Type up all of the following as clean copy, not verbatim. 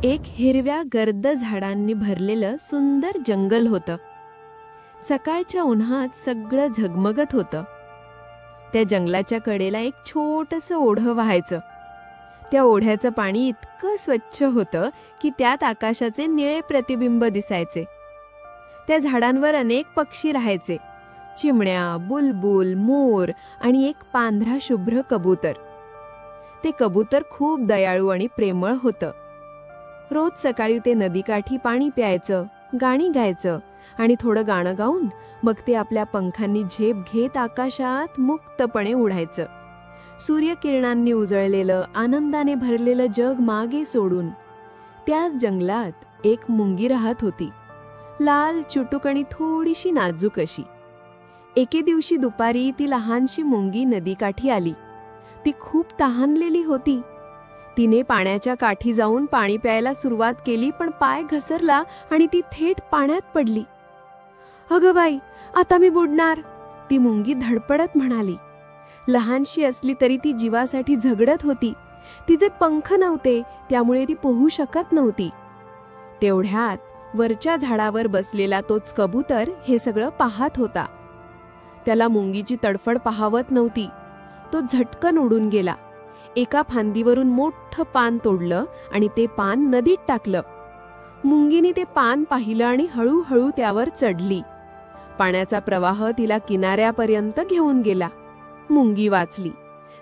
एक हिरव्या गर्द झाडांनी भरलेलं सुंदर जंगल होतं. सकाळच्या उन्हात सगळं झगमगत होतं. त्या जंगलाच्या कडेला एक छोटंसं ओढं वाहायचं. त्या ओढ्याचं पाणी इतकं स्वच्छ होतं की त्यात आकाशाचे निळे प्रतिबिंब दिसायचे. त्या झाडांवर अनेक पक्षी राहायचे. चिमण्या, बुलबुल, मोर आणि एक पांढरा शुभ्र कबूतर. ते कबूतर खूप दयाळू आणि प्रेमळ होतं. रोज सकाळी ते नदीकाठी पाणी प्यायचं, गाणी गायचं आणि थोडं गाणं गाऊन मग ते आपल्या पंखांनी झेप घेत आकाशात मुक्तपणे उडायचं. सूर्यकिरणांनी उजळलेलं, आनंदाने भरलेलं जग मागे सोडून त्याच जंगलात एक मुंगी राहत होती. लाल, चुटूक आणि थोडीशी नाजूक अशी. एके दिवशी दुपारी ती लहानशी मुंगी नदीकाठी आली. ती खूप तहानलेली होती. तिने पाण्याच्या काठी जाऊन पाणी प्यायला सुरुवात केली, पण पाय घसरला आणि ती थेट पाण्यात पडली. "अगं बाई, आता मी बुडणार," ती मुंगी धडपडत म्हणाली. लहानशी असली तरी ती जीवासाठी झगडत होती. तिचे पंख नव्हते, त्यामुळे ती पोहू शकत नव्हती. तेवढ्यात वरच्या झाडावर बसलेला तोच कबूतर हे सगळं पाहत होता. त्याला मुंगीची तडफड पाहावत नव्हती. तो झटकन उडून गेला. एका फांदीवरून मोठं पान तोडलं आणि ते पान नदीत टाकलं. मुंगीने ते पान पाहिलं आणि हळूहळू त्यावर चढली. पाण्याचा प्रवाह तिला किनाऱ्यापर्यंत घेऊन गेला. मुंगी वाचली.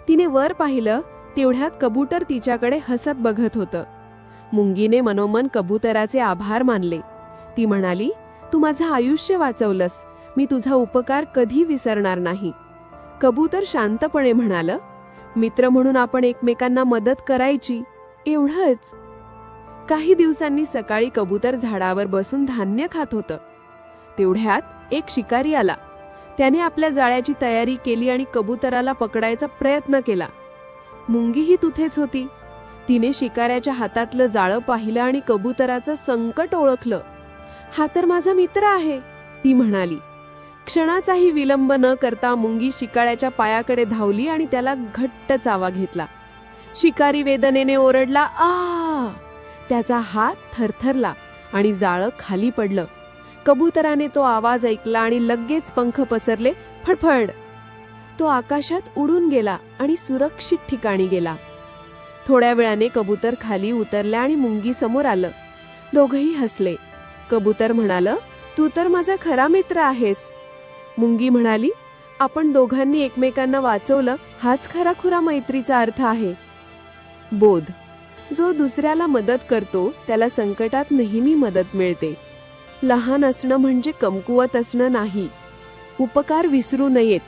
तिने वर पाहिलं, तेवढ्यात कबूतर तिच्याकडे हसत बघत होतं. मुंगीने मनोमन कबुतराचे आभार मानले. ती म्हणाली, "तू माझं आयुष्य वाचवलंस. मी तुझा उपकार कधी विसरणार नाही." कबूतर शांतपणे म्हणालं, "मित्र म्हणून आपण एकमेकांना मदत करायची, एवढंच." काही दिवसांनी सकाळी कबूतर झाडावर बसून धान्य खात होतं. तेवढ्यात एक शिकारी आला. त्याने आपल्या जाळ्याची तयारी केली आणि कबुतराला पकडायचा प्रयत्न केला. मुंगीही तिथेच होती. तिने शिकाऱ्याच्या हातातलं जाळं पाहिलं आणि कबुतराचं संकट ओळखलं. "हा तर माझा मित्र आहे," ती म्हणाली. क्षणाचाही विलंब न करता मुंगी शिकाऱ्याच्या पायाकडे धावली आणि त्याला घट्ट चावा घेतला. शिकारी वेदनेने ओरडला, "आ!" त्याचा हात थरथरला आणि जाळं खाली पडलं. कबुतराने तो आवाज ऐकला आणि लगेच पंख पसरले. फडफड. तो आकाशात उडून गेला आणि सुरक्षित ठिकाणी गेला. थोड्या वेळाने कबूतर खाली उतरले आणि मुंगी समोर आलं. दोघंही हसले. कबूतर म्हणालं, "तू तर माझा खरा मित्र आहेस." मुंगी म्हणाली, "आपण दोघांनी एकमेकांना वाचवलं, हाच खराखुरा मैत्रीचा अर्थ आहे." बोध: जो दुसऱ्याला मदत करतो त्याला संकटात नेहमी मदत मिळते. लहान असणं म्हणजे कमकुवत असणं नाही. उपकार विसरू नयेत.